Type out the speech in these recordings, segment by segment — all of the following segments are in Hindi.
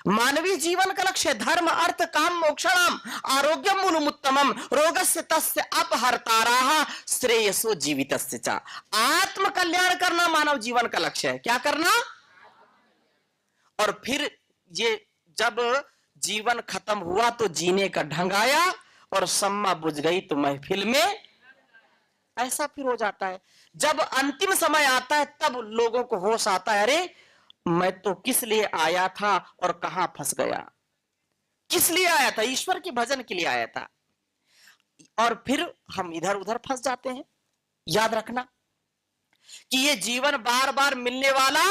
मानवीय जीवन का लक्ष्य धर्म अर्थ काम मोक्षणम आरोग्यम मूलमुत्तमम रोगस्य तस्य अपहर्ताराः श्रेयसो जीवितस्य च। आत्म कल्याण करना मानव जीवन का लक्ष्य है। क्या करना? और फिर ये जब जीवन खत्म हुआ तो जीने का ढंग आया और सम्मा बुझ गई तो महफिल में ऐसा फिर हो जाता है। जब अंतिम समय आता है तब लोगों को होश आता है, अरे मैं तो किस लिए आया था और कहां फंस गया। किस लिए आया था? ईश्वर के भजन के लिए आया था, और फिर हम इधर उधर फंस जाते हैं। याद रखना कि ये जीवन बार बार मिलने वाला,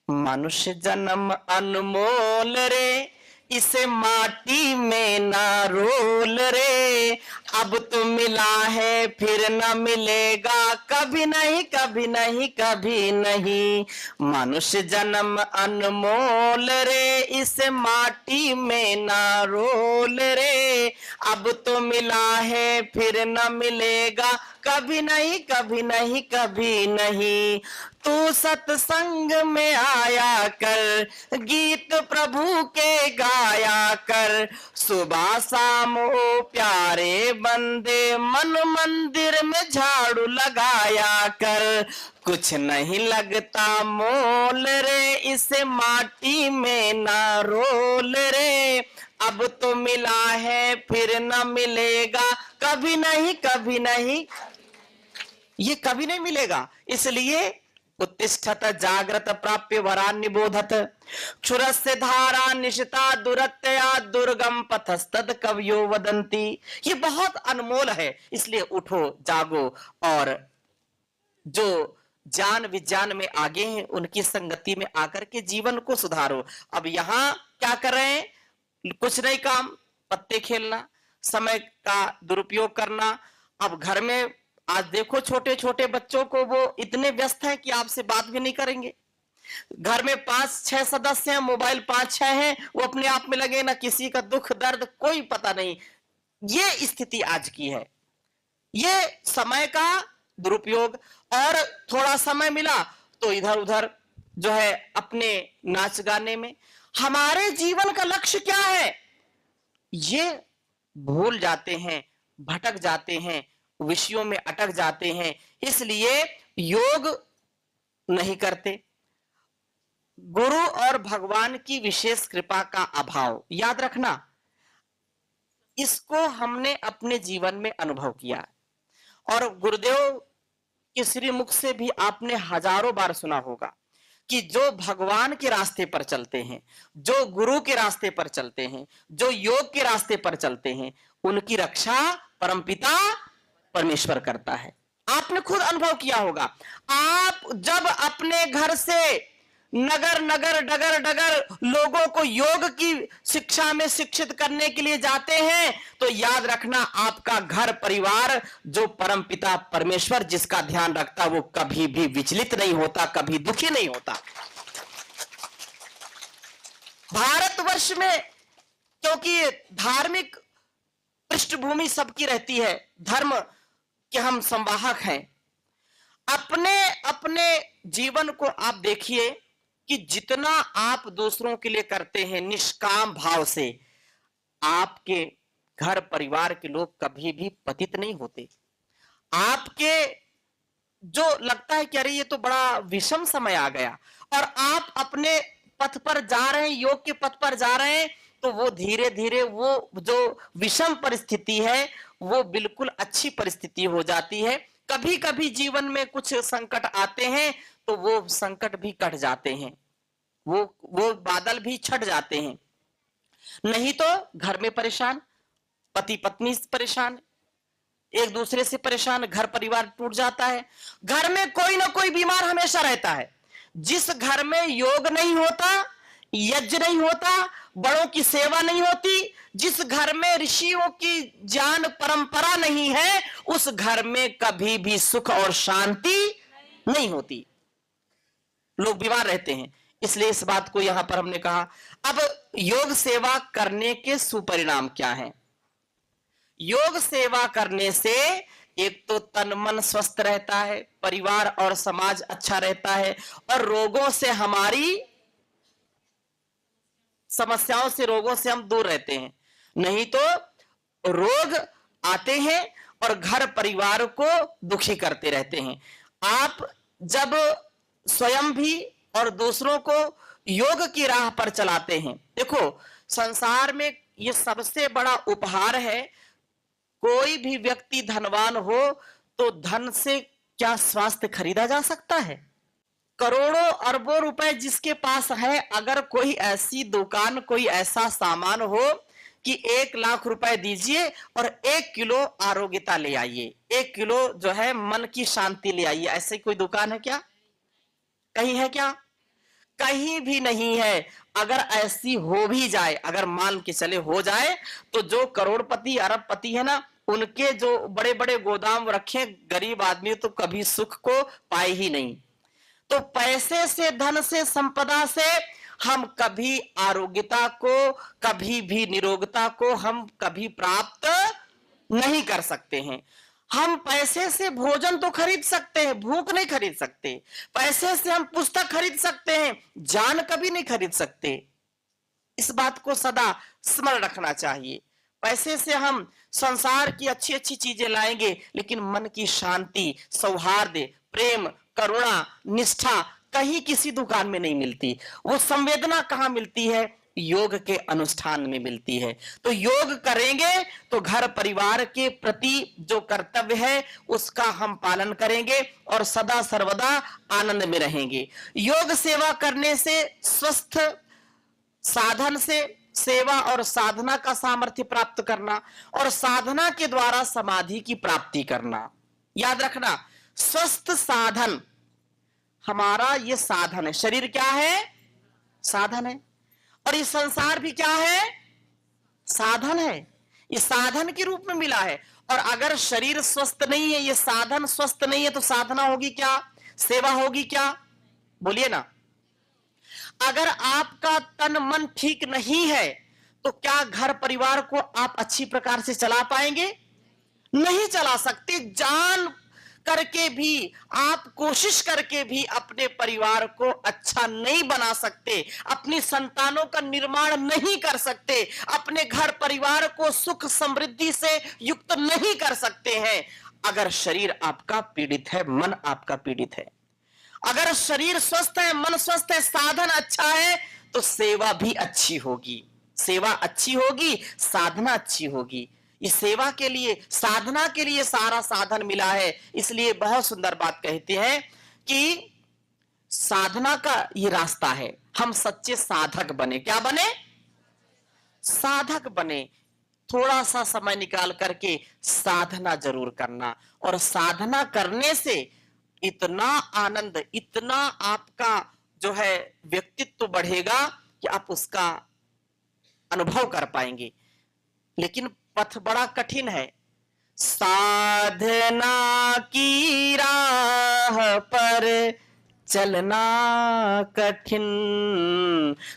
मनुष्य जन्म अनमोल रे, इसे माटी में ना रोल रे, अब तो मिला है फिर न मिलेगा, कभी नहीं कभी नहीं कभी नहीं। मनुष्य जन्म अनमोल रे, इसे माटी में ना रोल रे, अब तो मिला है फिर न मिलेगा, कभी नहीं कभी नहीं कभी नहीं। तू सत्संग में आया कर, गीत प्रभु के गाया कर, सुबह शाम ओ प्यारे बंदे, मन मंदिर में झाड़ू लगाया कर। कुछ नहीं लगता मोल रे, इसे माटी में ना रोल रे, अब तो मिला है फिर न मिलेगा, कभी नहीं कभी नहीं। ये कभी नहीं मिलेगा, इसलिए उत्तिष्ठत जाग्रत प्राप्य वरान निबोधत, क्षुरस्य धारा निशिता दुरत्यया दुर्गम पथस्तद कवयो वदंती। ये बहुत अनमोल है, इसलिए उठो जागो और जो ज्ञान विज्ञान में आगे हैं उनकी संगति में आकर के जीवन को सुधारो। अब यहां क्या कर रहे हैं? कुछ नहीं काम, पत्ते खेलना, समय का दुरुपयोग करना। अब घर में आज देखो छोटे छोटे बच्चों को, वो इतने व्यस्त हैं कि आपसे बात भी नहीं करेंगे। घर में 5-6 सदस्य हैं, मोबाइल 5-6 हैं, वो अपने आप में लगे, ना किसी का दुख दर्द कोई पता नहीं। ये स्थिति आज की है। ये समय का दुरुपयोग, और थोड़ा समय मिला तो इधर उधर जो है अपने नाच गाने में। हमारे जीवन का लक्ष्य क्या है ये भूल जाते हैं, भटक जाते हैं, विषयों में अटक जाते हैं, इसलिए योग नहीं करते। गुरु और भगवान की विशेष कृपा का अभाव, याद रखना, इसको हमने अपने जीवन में अनुभव किया। और गुरुदेव के श्रीमुख से भी आपने हजारों बार सुना होगा कि जो भगवान के रास्ते पर चलते हैं, जो गुरु के रास्ते पर चलते हैं, जो योग के रास्ते पर चलते हैं, उनकी रक्षा परमपिता परमेश्वर करता है। आपने खुद अनुभव किया होगा। आप जब अपने घर से नगर नगर डगर डगर लोगों को योग की शिक्षा में शिक्षित करने के लिए जाते हैं, तो याद रखना आपका घर परिवार जो परमपिता परमेश्वर जिसका ध्यान रखता, वो कभी भी विचलित नहीं होता, कभी दुखी नहीं होता। भारतवर्ष में क्योंकि धार्मिक पृष्ठभूमि सबकी रहती है, धर्म के हम संवाहक हैं, अपने अपने जीवन को आप देखिए कि जितना आप दूसरों के लिए करते हैं निष्काम भाव से, आपके घर परिवार के लोग कभी भी पतित नहीं होते। आपके जो लगता है कि अरे ये तो बड़ा विषम समय आ गया, और आप अपने पथ पर जा रहे हैं, योग के पथ पर जा रहे हैं, तो वो धीरे धीरे वो जो विषम परिस्थिति है वो बिल्कुल अच्छी परिस्थिति हो जाती है। कभी कभी जीवन में कुछ संकट आते हैं तो वो संकट भी कट जाते हैं, वो बादल भी छट जाते हैं। नहीं तो घर में परेशान, पति पत्नी परेशान, एक दूसरे से परेशान, घर परिवार टूट जाता है। घर में कोई ना कोई बीमार हमेशा रहता है। जिस घर में योग नहीं होता, यज्ञ नहीं होता, बड़ों की सेवा नहीं होती, जिस घर में ऋषियों की ज्ञान परंपरा नहीं है, उस घर में कभी भी सुख और शांति नहीं होती। लोग बीमार रहते हैं। इसलिए इस बात को यहां पर हमने कहा। अब योग सेवा करने के सुपरिणाम क्या हैं? योग सेवा करने से एक तो तन मन स्वस्थ रहता है, परिवार और समाज अच्छा रहता है, और रोगों से हमारी समस्याओं से, रोगों से हम दूर रहते हैं। नहीं तो रोग आते हैं और घर परिवार को दुखी करते रहते हैं। आप जब स्वयं भी और दूसरों को योग की राह पर चलाते हैं, देखो संसार में ये सबसे बड़ा उपहार है। कोई भी व्यक्ति धनवान हो तो धन से क्या स्वास्थ्य खरीदा जा सकता है? करोड़ों अरबों रुपए जिसके पास है, अगर कोई ऐसी दुकान, कोई ऐसा सामान हो कि 1 लाख रुपए दीजिए और 1 किलो आरोग्यता ले आइए, 1 किलो जो है मन की शांति ले आइए, ऐसी कोई दुकान है क्या? कहीं है क्या? कहीं भी नहीं है। अगर ऐसी हो भी जाए, अगर मान के चले हो जाए, तो जो करोड़पति अरबपति है ना, उनके जो बड़े बड़े गोदाम रखे, गरीब आदमी तो कभी सुख को पाए ही नहीं। तो पैसे से, धन से, संपदा से हम कभी आरोग्यता को, कभी भी निरोगता को हम कभी प्राप्त नहीं कर सकते हैं। हम पैसे से भोजन तो खरीद सकते हैं, भूख नहीं खरीद सकते। पैसे से हम पुस्तक खरीद सकते हैं, जान कभी नहीं खरीद सकते। इस बात को सदा स्मरण रखना चाहिए। पैसे से हम संसार की अच्छी अच्छी चीजें लाएंगे, लेकिन मन की शांति, सौहार्द, प्रेम, करुणा, निष्ठा कहीं किसी दुकान में नहीं मिलती। वो संवेदना कहां मिलती है? योग के अनुष्ठान में मिलती है। तो योग करेंगे तो घर परिवार के प्रति जो कर्तव्य है उसका हम पालन करेंगे और सदा सर्वदा आनंद में रहेंगे। योग सेवा करने से, स्वस्थ साधन से सेवा और साधना का सामर्थ्य प्राप्त करना और साधना के द्वारा समाधि की प्राप्ति करना। याद रखना, स्वस्थ साधन हमारा ये साधन है। शरीर क्या है? साधन है। और ये संसार भी क्या है? साधन है। ये साधन के रूप में मिला है। और अगर शरीर स्वस्थ नहीं है, ये साधन स्वस्थ नहीं है, तो साधना होगी क्या? सेवा होगी क्या? बोलिए ना। अगर आपका तन मन ठीक नहीं है तो क्या घर परिवार को आप अच्छी प्रकार से चला पाएंगे? नहीं चला सकते। जान करके भी, आप कोशिश करके भी अपने परिवार को अच्छा नहीं बना सकते, अपनी संतानों का निर्माण नहीं कर सकते, अपने घर परिवार को सुख समृद्धि से युक्त नहीं कर सकते हैं अगर शरीर आपका पीड़ित है, मन आपका पीड़ित है। अगर शरीर स्वस्थ है, मन स्वस्थ है, साधन अच्छा है, तो सेवा भी अच्छी होगी। सेवा अच्छी होगी, साधना अच्छी होगी। इस सेवा के लिए, साधना के लिए सारा साधन मिला है। इसलिए बहुत सुंदर बात कहते हैं कि साधना का ये रास्ता है। हम सच्चे साधक बने। क्या बने? साधक बने। थोड़ा सा समय निकाल करके साधना जरूर करना, और साधना करने से इतना आनंद, इतना आपका जो है व्यक्तित्व बढ़ेगा कि आप उसका अनुभव कर पाएंगे। लेकिन पथ बड़ा कठिन है। साधना की राह पर चलना कठिन,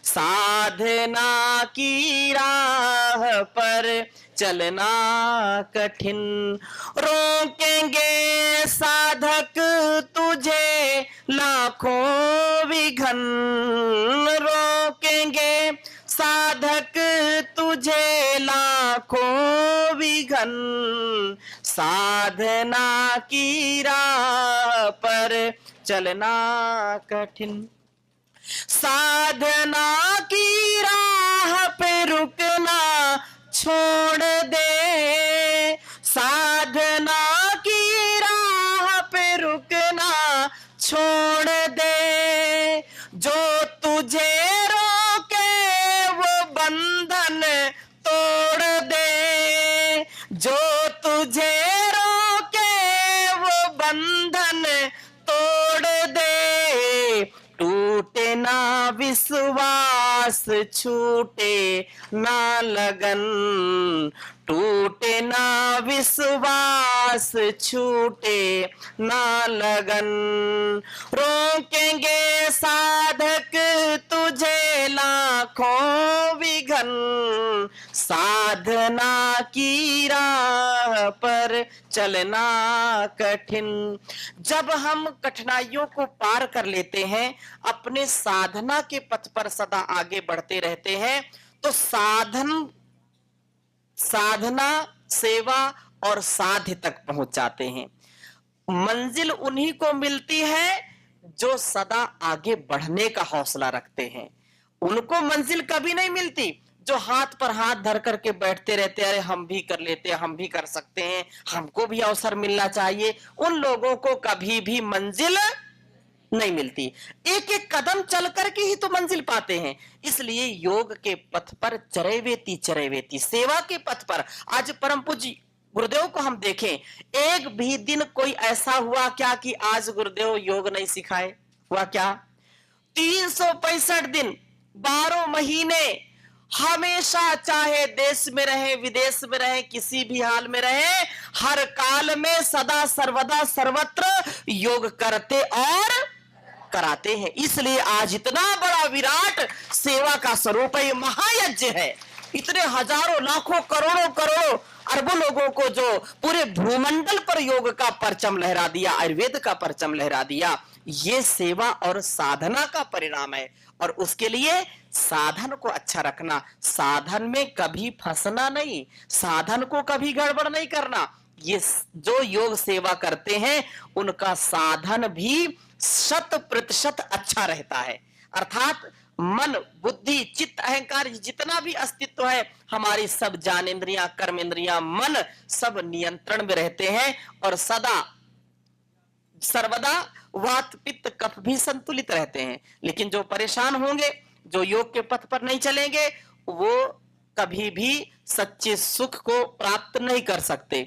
साधना की राह पर चलना कठिन, रोकेंगे साधक तुझे लाखों विघन, रोकेंगे साधक तुझे लाखों विघन, साधना की राह पर चलना कठिन। साधना की राह पे रुकना छोड़ दे, साधना की राह पे रुकना छोड़ दे, जो तुझे बंधन तोड़ दे, जो तुझे रोके वो बंधन तोड़ दे, टूटे ना विश्वास छूटे ना लगन, टूटे ना विश्वास छूटे ना लगन, रोकेंगे साधक तुझे लाखों विघन, साधना की राह पर चलना कठिन। जब हम कठिनाइयों को पार कर लेते हैं, अपने साधना के पथ पर सदा आगे बढ़ते रहते हैं, तो साधना, सेवा और साध्य तक पहुंच जाते हैं। मंजिल उन्हीं को मिलती है जो सदा आगे बढ़ने का हौसला रखते हैं। उनको मंजिल कभी नहीं मिलती जो हाथ पर हाथ धर करके बैठते रहते हैं, अरे हम भी कर लेते हैं, हम भी कर सकते हैं, हमको भी अवसर मिलना चाहिए। उन लोगों को कभी भी मंजिल नहीं मिलती। एक एक कदम चल करके ही तो मंजिल पाते हैं। इसलिए योग के पथ पर चरैवेति चरैवेति, सेवा के पथ पर। आज परम पूज्य गुरुदेव को हम देखें, एक भी दिन कोई ऐसा हुआ क्या कि आज गुरुदेव योग नहीं सिखाए? हुआ क्या? 365 दिन 12 महीने हमेशा, चाहे देश में रहे विदेश में रहे, किसी भी हाल में रहे, हर काल में सदा सर्वदा सर्वत्र योग करते और कराते हैं। इसलिए आज इतना बड़ा विराट सेवा का स्वरूप है, महायज्ञ है। इतने हजारों लाखों करोड़ों करोड़ों अरबों लोगों को जो पूरे भूमंडल पर योग का परचम लहरा दिया, आयुर्वेद का परचम लहरा दिया, ये सेवा और साधना का परिणाम है। और उसके लिए साधन को अच्छा रखना, साधन में कभी फंसना नहीं, साधन को कभी गड़बड़ नहीं करना। ये जो योग सेवा करते हैं उनका साधन भी 100% अच्छा रहता है। अर्थात मन, बुद्धि, चित्त, अहंकार, जितना भी अस्तित्व है, हमारी सब ज्ञानेंद्रियां, कर्मेंद्रियां, मन सब नियंत्रण में रहते हैं और सदा सर्वदा वात पित्त कफ भी संतुलित रहते हैं। लेकिन जो परेशान होंगे, जो योग के पथ पर नहीं चलेंगे, वो कभी भी सच्चे सुख को प्राप्त नहीं कर सकते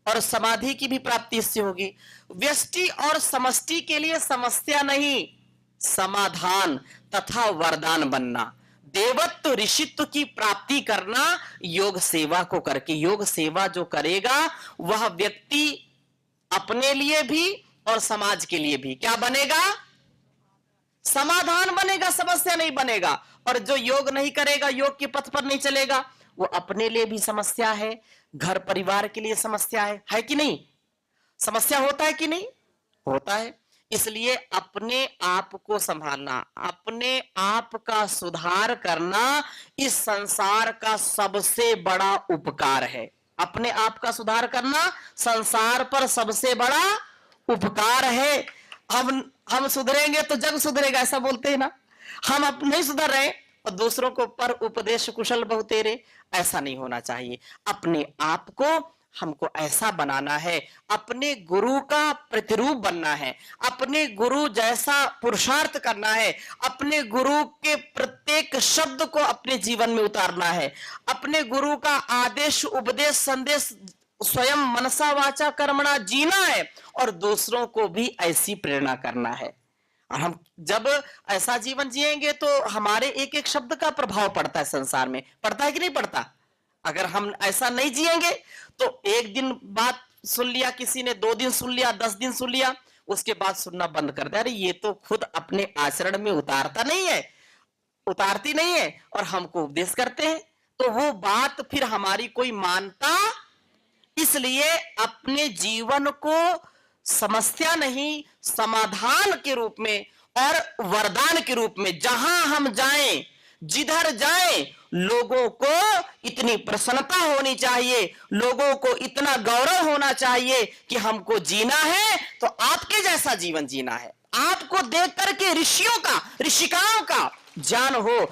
और समाधि की भी प्राप्ति इससे होगी। व्यष्टि और समष्टि के लिए समस्या नहीं, समाधान तथा वरदान बनना, देवत्व ऋषित्व की प्राप्ति करना योग सेवा को करके। योग सेवा जो करेगा वह व्यक्ति अपने लिए भी और समाज के लिए भी क्या बनेगा? समाधान बनेगा, समस्या नहीं बनेगा। और जो योग नहीं करेगा, योग के पथ पर नहीं चलेगा, वो अपने लिए भी समस्या है, घर परिवार के लिए समस्या है कि नहीं? समस्या होता है कि नहीं? होता है। इसलिए अपने आप को संभालना, अपने आप का सुधार करना इस संसार का सबसे बड़ा उपकार है। अपने आप का सुधार करना संसार पर सबसे बड़ा उपकार है। हम सुधरेंगे तो जग सुधरेगा, ऐसा बोलते हैं ना। हम अब नहीं सुधर रहे और दूसरों को पर उपदेश कुशल बहुतेरे, ऐसा नहीं होना चाहिए। अपने आप को हमको ऐसा बनाना है, अपने गुरु का प्रतिरूप बनना है, अपने गुरु जैसा पुरुषार्थ करना है, अपने गुरु के प्रत्येक शब्द को अपने जीवन में उतारना है, अपने गुरु का आदेश उपदेश संदेश स्वयं मनसा वाचा कर्मणा जीना है और दूसरों को भी ऐसी प्रेरणा करना है। और हम जब ऐसा जीवन जिएंगे तो हमारे एक एक शब्द का प्रभाव पड़ता है संसार में। पड़ता है कि नहीं पड़ता? अगर हम ऐसा नहीं जिएंगे तो एक दिन बात सुन लिया किसी ने, 2 दिन सुन लिया, 10 दिन सुन लिया, उसके बाद सुनना बंद कर दिया। अरे ये तो खुद अपने आचरण में उतारता नहीं है, उतारती नहीं है और हमको उपदेश करते हैं, तो वो बात फिर हमारी कोई मानता। इसलिए अपने जीवन को समस्या नहीं, समाधान के रूप में और वरदान के रूप में, जहां हम जाएं, जिधर जाएं, लोगों को इतनी प्रसन्नता होनी चाहिए, लोगों को इतना गौरव होना चाहिए कि हमको जीना है तो आपके जैसा जीवन जीना है। आपको देख करके ऋषियों का, ऋषिकाओं का ज्ञान हो।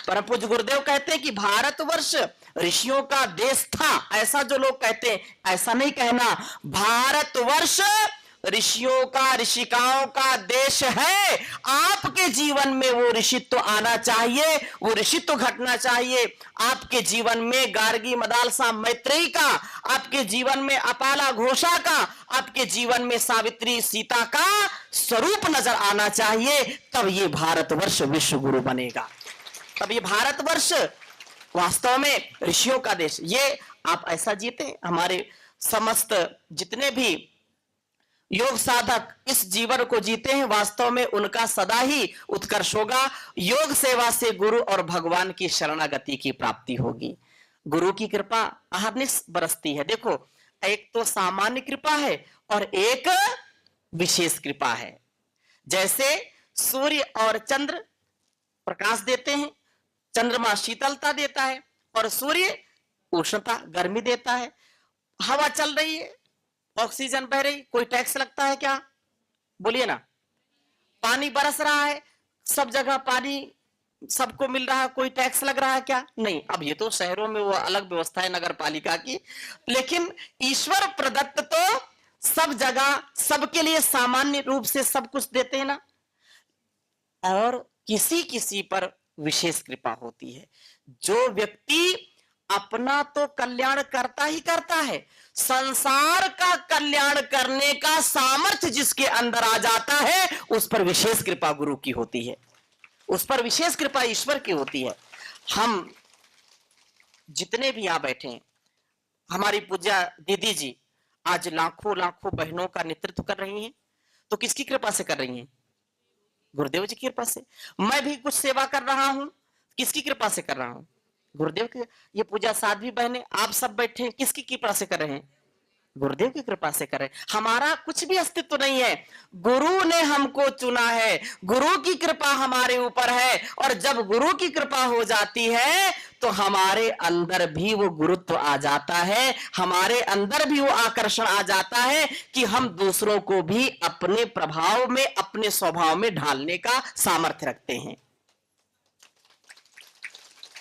परम पूज्य गुरुदेव कहते हैं कि भारतवर्ष ऋषियों का देश था। ऐसा जो लोग कहते हैं, ऐसा नहीं कहना। भारतवर्ष ऋषियों का, ऋषिकाओं का देश है। आपके जीवन में वो ऋषित्व आना चाहिए, वो ऋषित्व घटना चाहिए। आपके जीवन में गार्गी मदालसा मैत्रेयी का, आपके जीवन में अपाला घोषा का, आपके जीवन में सावित्री सीता का स्वरूप नजर आना चाहिए। तब ये भारतवर्ष विश्व गुरु बनेगा, तब ये भारतवर्ष वास्तव में ऋषियों का देश। ये आप ऐसा जीते, हमारे समस्त जितने भी योग साधक इस जीवन को जीते हैं, वास्तव में उनका सदा ही उत्कर्ष होगा। योग सेवा से गुरु और भगवान की शरणागति की प्राप्ति होगी। गुरु की कृपा अहर्निश बरसती है। देखो, एक तो सामान्य कृपा है और एक विशेष कृपा है। जैसे सूर्य और चंद्र प्रकाश देते हैं, चंद्रमा शीतलता देता है और सूर्य उष्णता गर्मी देता है। हवा चल रही है, ऑक्सीजन बह रही, कोई टैक्स लगता है क्या? बोलिए ना। पानी बरस रहा है, सब जगह पानी सबको मिल रहा है, कोई टैक्स लग रहा है क्या? नहीं। अब ये तो शहरों में वो अलग व्यवस्था है नगर पालिका की, लेकिन ईश्वर प्रदत्त तो सब जगह सबके लिए सामान्य रूप से सब कुछ देते हैं ना। और किसी किसी पर विशेष कृपा होती है। जो व्यक्ति अपना तो कल्याण करता ही करता है, संसार का कल्याण करने का सामर्थ्य जिसके अंदर आ जाता है, उस पर विशेष कृपा गुरु की होती है, उस पर विशेष कृपा ईश्वर की होती है। हम जितने भी यहां बैठे हैं, हमारी पूज्य दीदी जी आज लाखों लाखों बहनों का नेतृत्व कर रही हैं, तो किसकी कृपा से कर रही हैं? गुरुदेव जी की कृपा से। मैं भी कुछ सेवा कर रहा हूं, किसकी कृपा से कर रहा हूं? गुरुदेव की। ये पूजा साध्वी बहने आप सब बैठे हैं, किसकी कृपा से कर रहे हैं? गुरुदेव की कृपा से करें। हमारा कुछ भी अस्तित्व नहीं है, गुरु ने हमको चुना है, गुरु की कृपा हमारे ऊपर है। और जब गुरु की कृपा हो जाती है तो हमारे अंदर भी वो गुरुत्व आ जाता है, हमारे अंदर भी वो आकर्षण आ जाता है कि हम दूसरों को भी अपने प्रभाव में, अपने स्वभाव में ढालने का सामर्थ्य रखते हैं।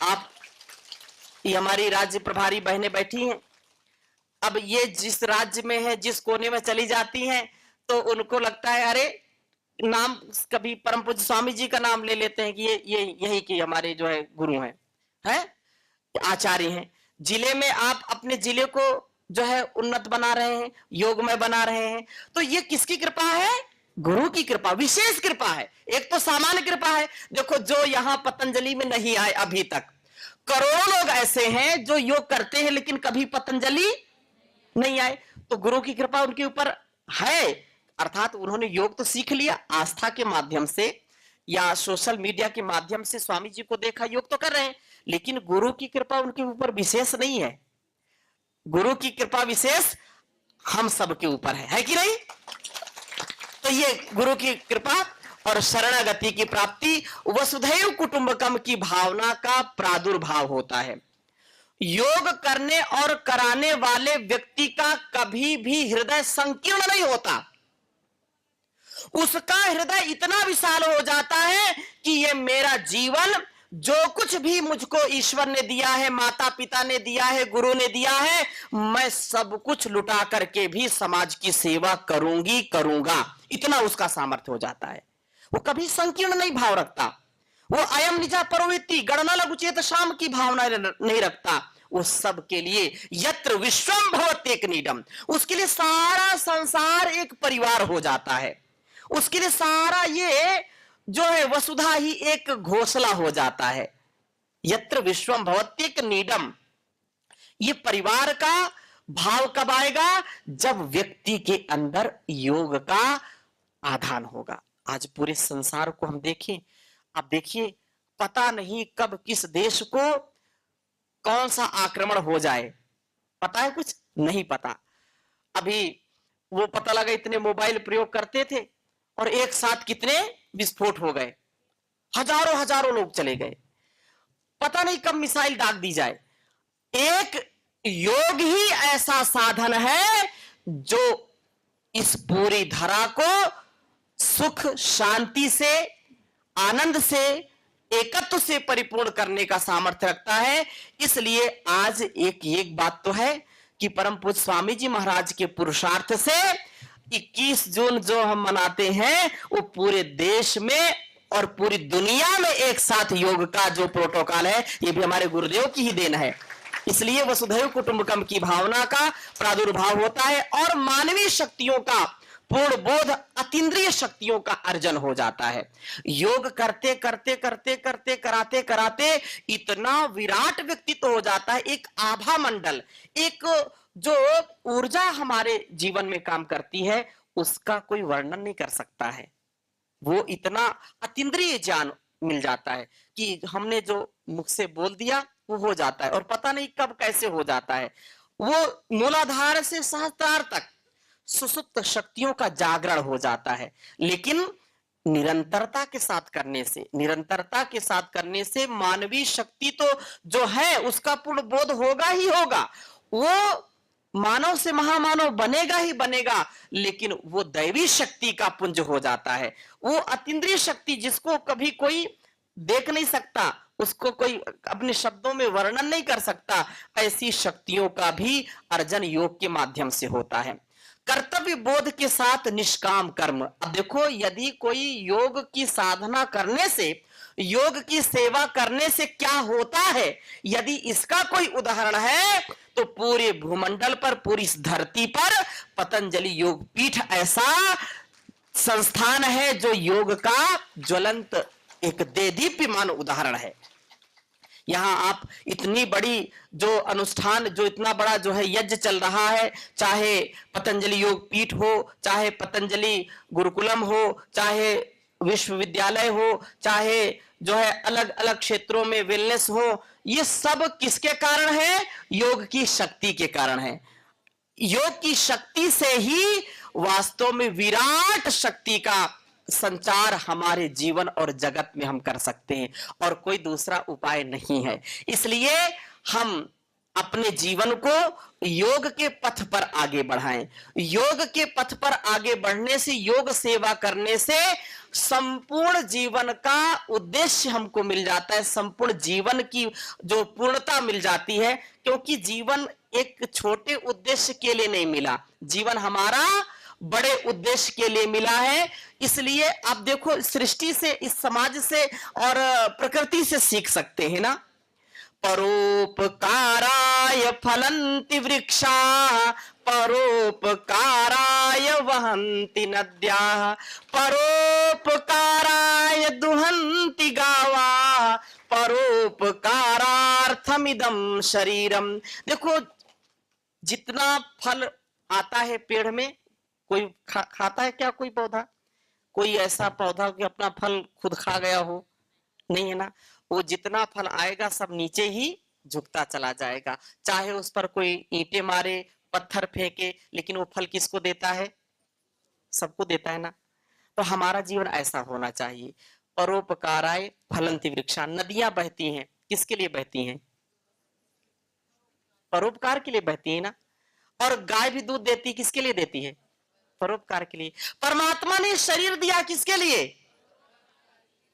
आप ये हमारी राज्य प्रभारी बहनें बैठी हैं, अब ये जिस राज्य में है, जिस कोने में चली जाती हैं, तो उनको लगता है अरे नाम कभी परम पूज्य स्वामी जी का नाम ले लेते हैं कि ये यही कि हमारे जो है गुरु हैं आचार्य हैं। जिले में आप अपने जिले को जो है उन्नत बना रहे हैं, योगमय बना रहे हैं, तो ये किसकी कृपा है? गुरु की कृपा, विशेष कृपा है। एक तो सामान्य कृपा है, देखो जो यहां पतंजलि में नहीं आए अभी तक, करोड़ों लोग ऐसे हैं जो योग करते हैं लेकिन कभी पतंजलि नहीं आए, तो गुरु की कृपा उनके ऊपर है। अर्थात उन्होंने योग तो सीख लिया, आस्था के माध्यम से या सोशल मीडिया के माध्यम से स्वामी जी को देखा, योग तो कर रहे हैं, लेकिन गुरु की कृपा उनके ऊपर विशेष नहीं है। गुरु की कृपा विशेष हम सबके ऊपर है कि नहीं? तो ये गुरु की कृपा और शरणागति की प्राप्ति, वसुधैव कुटुंबकम की भावना का प्रादुर्भाव होता है। योग करने और कराने वाले व्यक्ति का कभी भी हृदय संकीर्ण नहीं होता, उसका हृदय इतना विशाल हो जाता है कि ये मेरा जीवन, जो कुछ भी मुझको ईश्वर ने दिया है, माता पिता ने दिया है, गुरु ने दिया है, मैं सब कुछ लुटा करके भी समाज की सेवा करूंगी, करूंगा, इतना उसका सामर्थ्य हो जाता है। वो कभी संकीर्ण नहीं भाव रखता, वो अयम निजा प्रवृत्ति गणना लघुचेत शाम की भावना नहीं रखता। वो सब के लिए यत्र विश्वम भवत्येक नीडम, उसके लिए सारा संसार एक परिवार हो जाता है, उसके लिए सारा ये जो है वसुधा ही एक घोंसला हो जाता है। यत्र विश्वम भवत्येक नीडम, ये परिवार का भाव कब आएगा? जब व्यक्ति के अंदर योग का आधान होगा। आज पूरे संसार को हम देखें, आप देखिए पता नहीं कब किस देश को कौन सा आक्रमण हो जाए, पता है? कुछ नहीं पता। अभी वो पता लगा इतने मोबाइल प्रयोग करते थे और एक साथ कितने विस्फोट हो गए, हजारों हजारों लोग चले गए, पता नहीं कब मिसाइल दाग दी जाए। एक योग ही ऐसा साधन है जो इस पूरी धरा को सुख शांति से, आनंद से, एकत्व से परिपूर्ण करने का सामर्थ्य रखता है। इसलिए आज एक बात तो है कि परम पूज्य स्वामी जी महाराज के पुरुषार्थ से 21 जून जो हम मनाते हैं, वो पूरे देश में और पूरी दुनिया में एक साथ योग का जो प्रोटोकॉल है, ये भी हमारे गुरुदेव की ही देन है। इसलिए वसुधैव कुटुंबकम की भावना का प्रादुर्भाव होता है और मानवीय शक्तियों का पूर्ण बोध, अतीन्द्रिय शक्तियों का अर्जन हो जाता है। योग करते करते करते करते कराते कराते इतना विराट व्यक्तित्व हो जाता है, एक आभा मंडल, एक जो ऊर्जा हमारे जीवन में काम करती है, उसका कोई वर्णन नहीं कर सकता है। वो इतना अतीन्द्रिय ज्ञान मिल जाता है कि हमने जो मुख से बोल दिया वो हो जाता है और पता नहीं कब कैसे हो जाता है। वो मूलाधार से सहस्त्रार तक सुसुप्त शक्तियों का जागरण हो जाता है। लेकिन निरंतरता के साथ करने से, निरंतरता के साथ करने से मानवीय शक्ति तो जो है उसका पूर्ण बोध होगा ही होगा, वो मानव से महामानव बनेगा ही बनेगा, लेकिन वो दैवी शक्ति का पुंज हो जाता है। वो अतीन्द्रिय शक्ति जिसको कभी कोई देख नहीं सकता, उसको कोई अपने शब्दों में वर्णन नहीं कर सकता, ऐसी शक्तियों का भी अर्जन योग के माध्यम से होता है। कर्तव्य बोध के साथ निष्काम कर्म। अब देखो, यदि कोई योग की साधना करने से, योग की सेवा करने से क्या होता है, यदि इसका कोई उदाहरण है तो पूरे भूमंडल पर, पूरी इस धरती पर पतंजलि योग पीठ ऐसा संस्थान है जो योग का ज्वलंत एक देदीप्यमान उदाहरण है। यहां आप इतनी बड़ी जो अनुष्ठान, जो इतना बड़ा जो है यज्ञ चल रहा है, चाहे पतंजलि योग पीठ हो, चाहे पतंजलि गुरुकुलम हो, चाहे विश्वविद्यालय हो, चाहे जो है अलग अलग क्षेत्रों में वेलनेस हो, ये सब किसके कारण है? योग की शक्ति के कारण है। योग की शक्ति से ही वास्तव में विराट शक्ति का संचार हमारे जीवन और जगत में हम कर सकते हैं, और कोई दूसरा उपाय नहीं है। इसलिए हम अपने जीवन को योग के पथ पर आगे बढ़ाएं। योग के पथ पर आगे बढ़ने से, योग सेवा करने से संपूर्ण जीवन का उद्देश्य हमको मिल जाता है, संपूर्ण जीवन की जो पूर्णता मिल जाती है। क्योंकि जीवन एक छोटे उद्देश्य के लिए नहीं मिला, जीवन हमारा बड़े उद्देश्य के लिए मिला है। इसलिए आप देखो, सृष्टि से, इस समाज से और प्रकृति से सीख सकते हैं ना। परोपकाराय फलन्ति वृक्षा, परोपकाराय वहन्ति नद्याः, परोपकाराय दुहन्ति गावा, परोपकारार्थमिदं शरीरम। देखो, जितना फल आता है पेड़ में, कोई खाता है क्या? कोई पौधा, कोई ऐसा पौधा कि अपना फल खुद खा गया हो? नहीं है ना। वो जितना फल आएगा सब नीचे ही झुकता चला जाएगा, चाहे उस पर कोई ईंटें मारे, पत्थर फेंके, लेकिन वो फल किसको देता है? सबको देता है ना। तो हमारा जीवन ऐसा होना चाहिए। परोपकाराय फलन्ति वृक्षा। नदियां बहती हैं, किसके लिए बहती हैं? परोपकार के लिए बहती है ना। और गाय भी दूध देती, किसके लिए देती है? परोपकार के लिए। परमात्मा ने शरीर दिया किसके लिए?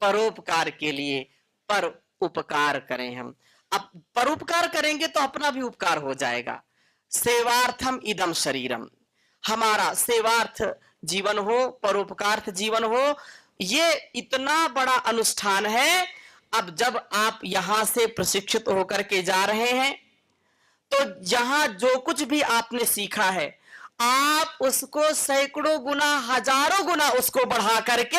परोपकार के लिए। पर उपकार करें हम। अब परोपकार करेंगे तो अपना भी उपकार हो जाएगा। सेवार्थम इदम शरीरम। हमारा सेवार्थ जीवन हो, परोपकार्थ जीवन हो, ये इतना बड़ा अनुष्ठान है। अब जब आप यहां से प्रशिक्षित होकर के जा रहे हैं, तो जहां जो कुछ भी आपने सीखा है, आप उसको सैकड़ों गुना, हजारों गुना उसको बढ़ा करके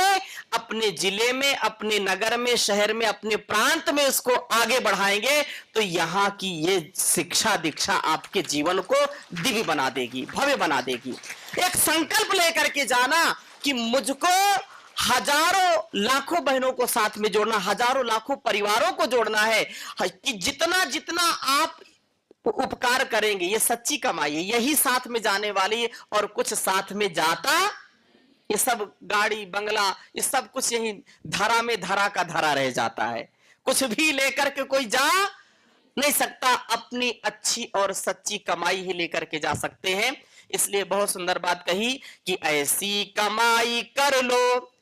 अपने जिले में, अपने नगर में, शहर में, अपने प्रांत में उसको आगे बढ़ाएंगे, तो यहाँ की ये शिक्षा दीक्षा आपके जीवन को दिव्य बना देगी, भव्य बना देगी। एक संकल्प लेकर के जाना कि मुझको हजारों लाखों बहनों को साथ में जोड़ना, हजारों लाखों परिवारों को जोड़ना है, कि जितना जितना आप उपकार करेंगे, ये सच्ची कमाई है, यही साथ में जाने वाली है। और कुछ साथ में जाता, ये सब गाड़ी बंगला, ये सब कुछ यही धरा में धरा का धरा रह जाता है। कुछ भी लेकर के कोई जा नहीं सकता, अपनी अच्छी और सच्ची कमाई ही लेकर के जा सकते हैं। इसलिए बहुत सुंदर बात कही कि ऐसी कमाई कर लो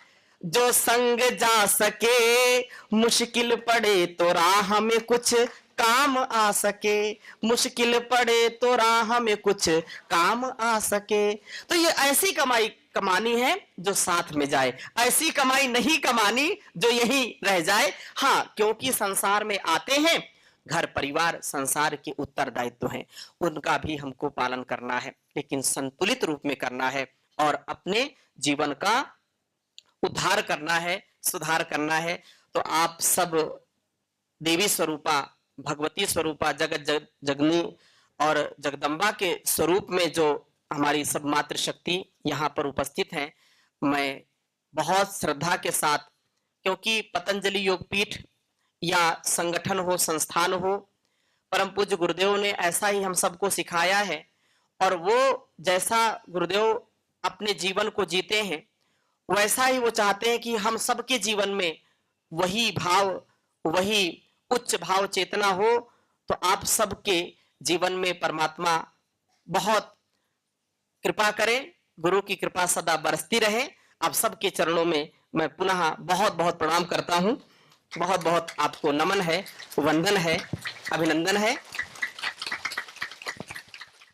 जो संग जा सके, मुश्किल पड़े तो राह में कुछ काम आ सके, मुश्किल पड़े तो राह में कुछ काम आ सके। तो ये ऐसी कमाई कमानी है जो साथ में जाए, ऐसी कमाई नहीं कमानी जो यही रह जाए। हाँ, क्योंकि संसार में आते हैं, घर परिवार संसार के उत्तरदायित्व हैं, उनका भी हमको पालन करना है, लेकिन संतुलित रूप में करना है और अपने जीवन का उद्धार करना है, सुधार करना है। तो आप सब देवी स्वरूपा, भगवती स्वरूपा, जगत जगनी और जगदम्बा के स्वरूप में जो हमारी सब मातृशक्ति यहाँ पर उपस्थित हैं, मैं बहुत श्रद्धा के साथ, क्योंकि पतंजलि योग पीठ या संगठन हो, संस्थान हो, परम पूज्य गुरुदेव ने ऐसा ही हम सबको सिखाया है, और वो जैसा गुरुदेव अपने जीवन को जीते हैं वैसा ही वो चाहते हैं कि हम सबके जीवन में वही भाव, वही उच्च भाव चेतना हो। तो आप सबके जीवन में परमात्मा बहुत कृपा करे, गुरु की कृपा सदा बरसती रहे। आप सबके चरणों में मैं पुनः बहुत बहुत प्रणाम करता हूं। बहुत बहुत आपको नमन है, वंदन है, अभिनंदन है।